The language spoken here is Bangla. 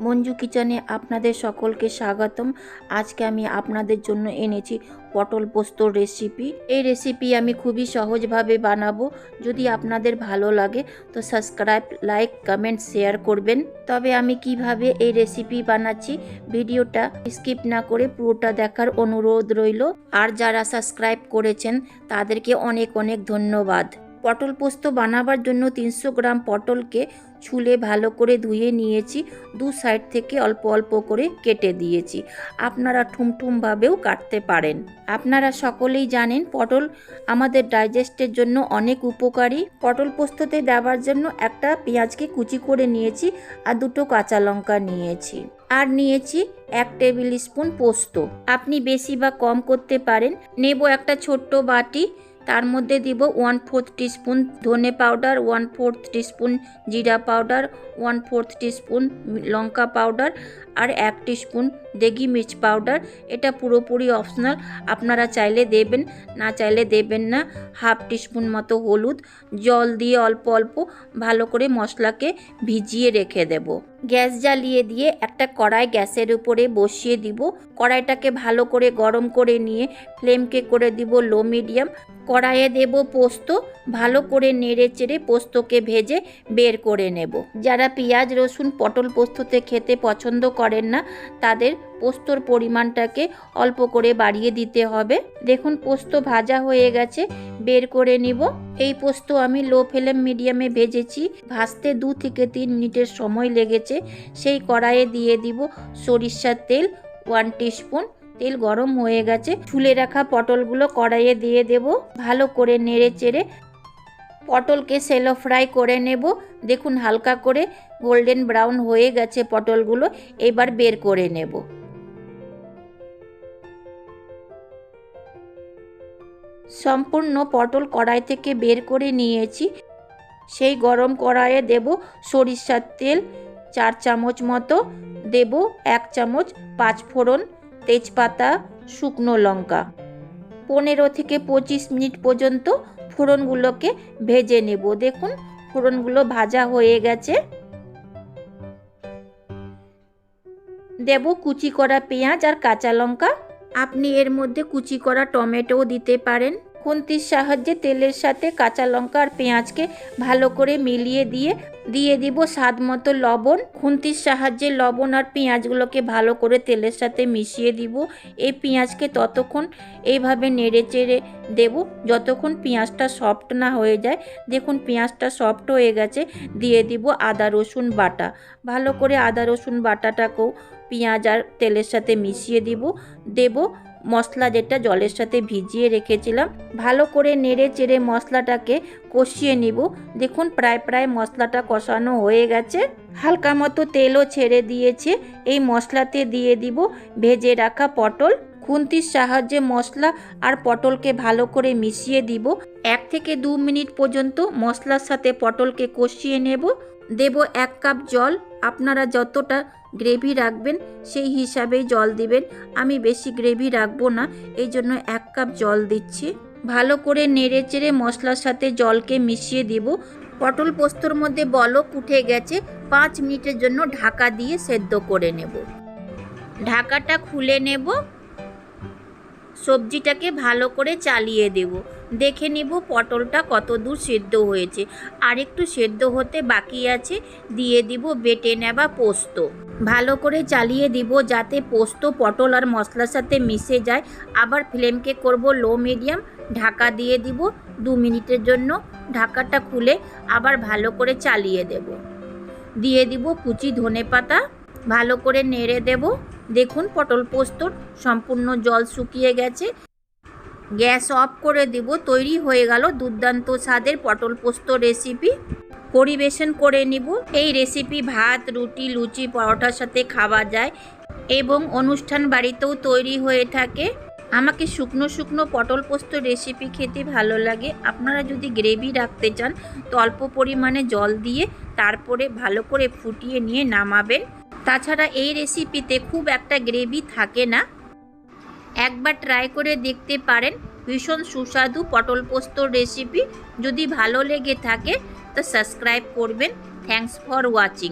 মঞ্জু কিচেনে আপনাদের সকলকে স্বাগতম। আজকে আমি আপনাদের জন্য এনেছি পটল পোস্তর রেসিপি। এই রেসিপি আমি খুবই সহজভাবে বানাবো। যদি আপনাদের ভালো লাগে তো সাবস্ক্রাইব, লাইক, কমেন্ট, শেয়ার করবেন। তবে আমি কিভাবে এই রেসিপি বানাচ্ছি ভিডিওটা স্কিপ না করে পুরোটা দেখার অনুরোধ রইল। আর যারা সাবস্ক্রাইব করেছেন তাদেরকে অনেক অনেক ধন্যবাদ। পটল পোস্ত বানাবার জন্য 300 গ্রাম পটলকে ছুলে ভালো করে ধুয়ে নিয়েছি। দু সাইড থেকে অল্প অল্প করে কেটে দিয়েছি। আপনারা ঠুমঠুমভাবেও কাটতে পারেন। আপনারা সকলেই জানেন পটল আমাদের ডাইজেস্টের জন্য অনেক উপকারী। পটল পোস্ততে দেওয়ার জন্য একটা পেঁয়াজকে কুচি করে নিয়েছি আর দুটো কাঁচা লঙ্কা নিয়েছি। আর নিয়েছি 1 টেবিল স্পুন পোস্ত। আপনি বেশি বা কম করতে পারেন। নেব একটা ছোট্ট বাটি, তার মধ্যে দিব 1/4 টিস্পুন ধনে পাউডার, 1/4 টিস্পুন জিরা পাউডার, 1/4 টিস্পুন লঙ্কা পাউডার আর 1 টিস্পুন দেগি মির্চ পাউডার। এটা পুরোপুরি অপশনাল, আপনারা চাইলে দেবেন, না চাইলে দেবেন না। 1/2 টিস্পুন মতো হলুদ। জল দিয়ে অল্প অল্প ভালো করে মশলাকে ভিজিয়ে রেখে দেব। গ্যাস জ্বালিয়ে দিয়ে একটা কড়াই গ্যাসের উপরে বসিয়ে দিব। কড়াইটাকে ভালো করে গরম করে নিয়ে ফ্লেমকে করে দিব লো মিডিয়াম। কড়াইয়ে দেব পোস্ত, ভালো করে নেড়ে চেড়ে পোস্তকে ভেজে বের করে নেব। যারা পেঁয়াজ রসুন পটল পোস্ততে খেতে পছন্দ করেন না তাদের পোস্তর পরিমাণটাকে অল্প করে বাড়িয়ে দিতে হবে। দেখুন পোস্ত ভাজা হয়ে গেছে, বের করে নিব। এই পোস্ত আমি লো ফ্লেম মিডিয়ামে ভেজেছি। ভাজতে 2 থেকে 3 মিনিটের সময় লেগেছে। সেই কড়াইয়ে দিয়ে দিব সরিষার তেল 1 টিস্পুন। তেল গরম হয়ে গেছে। ছুলে রাখা পটলগুলো কড়াইয়ে দিয়ে দেব। ভালো করে নেড়ে চেড়ে পটলকে শ্যালো ফ্রাই করে নেব। দেখুন হালকা করে গোল্ডেন ব্রাউন হয়ে গেছে পটলগুলো। এবার বের করে নেব। সম্পূর্ণ পটল কড়াই থেকে বের করে নিয়েছি। সেই গরম কড়াইয়ে দেব সরিষার তেল 4 চামচ মতো, দেব 1 চামচ 5 ফোড়ন, তেজপাতা, শুকনো লঙ্কা। 15 থেকে 25 মিনিট পর্যন্ত ফোড়নগুলোকে ভেজে নেব। দেখুন ফোড়নগুলো ভাজা হয়ে গেছে। দেব কুচি করা পেঁয়াজ আর কাঁচা লঙ্কা। আপনি এর মধ্যে কুচি করা টমেটোও দিতে পারেন। খুন্তির সাহায্যে তেলের সাথে কাঁচা লঙ্কা আর পেঁয়াজকে ভালো করে মিলিয়ে দিয়ে দিব স্বাদ মতো লবণ। খুন্তির সাহায্যে লবণ আর পেঁয়াজগুলোকে ভালো করে তেলের সাথে মিশিয়ে দিব। এই পেঁয়াজকে ততক্ষণ এইভাবে নেড়ে চেড়ে দেব যতক্ষণ পেঁয়াজটা সফট না হয়ে যায়। দেখুন পেঁয়াজটা সফট হয়ে গেছে। দিয়ে দিব আদা রসুন বাটা। ভালো করে আদা রসুন বাটাটাকেও পেঁয়াজ আর তেলের সাথে মিশিয়ে দেব মশলা যেটা জলের সাথে ভিজিয়ে রেখেছিলাম। ভালো করে নেড়ে চেড়ে মশলাটাকে কষিয়ে নিব। দেখুন প্রায় মশলাটা কষানো হয়ে গেছে। হালকা মতো তেলও ছেড়ে দিয়েছে। এই মশলাতে দিয়ে দিব ভেজে রাখা পটল। খুন্তির সাহায্যে মশলা আর পটলকে ভালো করে মিশিয়ে দিব। 1 থেকে 2 মিনিট পর্যন্ত মশলার সাথে পটলকে কষিয়ে নেব। দেব 1 কাপ জল। আপনারা যতটা গ্রেভি রাখবেন সেই হিসাবেই জল দিবেন। আমি বেশি গ্রেভি রাখবো না, এই জন্য 1 কাপ জল দিচ্ছি। ভালো করে নেড়ে চেড়ে মশলার সাথে জলকে মিশিয়ে দিব। পটল পোস্তর মধ্যে বলক উঠে গেছে। 5 মিনিটের জন্য ঢাকা দিয়ে সেদ্ধ করে নেব। ঢাকাটা খুলে নেব। সবজিটাকে ভালো করে চালিয়ে দেব। দেখে নিব পটলটা কত দূর সেদ্ধ হয়েছে। আর একটু সেদ্ধ হতে বাকি আছে। দিয়ে দিব বেটে নেওয়া পোস্ত। ভালো করে চালিয়ে দিব যাতে পোস্ত পটল আর মশলার সাথে মিশে যায়। আবার ফ্লেমকে করব লো মিডিয়াম। ঢাকা দিয়ে দিব 2 মিনিটের জন্য। ঢাকাটা খুলে আবার ভালো করে চালিয়ে দেব। দিয়ে দিব কুচি ধনেপাতা। ভালো করে নেড়ে দেব। দেখুন পটল পোস্তর সম্পূর্ণ জল শুকিয়ে গেছে। গ্যাস অফ করে দিব। তৈরি হয়ে গেল দুর্দান্ত স্বাদের পটল পোস্ত রেসিপি। পরিবেশন করে নিব। এই রেসিপি ভাত, রুটি, লুচি, পরোটার সাথে খাওয়া যায় এবং অনুষ্ঠান বাড়িতেও তৈরি হয়ে থাকে। আমাকে শুকনো পটল পোস্ত রেসিপি খেতে ভালো লাগে। আপনারা যদি গ্রেভি রাখতে চান তো অল্প পরিমাণে জল দিয়ে তারপরে ভালো করে ফুটিয়ে নিয়ে নামাবেন। তাছাড়া এই রেসিপিতে খুব একটা গ্রেভি থাকে না। একবার ট্রাই করে দেখতে পারেন। ভীষণ সুস্বাদু পটল পোস্তর রেসিপি। যদি ভালো লেগে থাকে তো সাবস্ক্রাইব করবেন। Thanks for watching.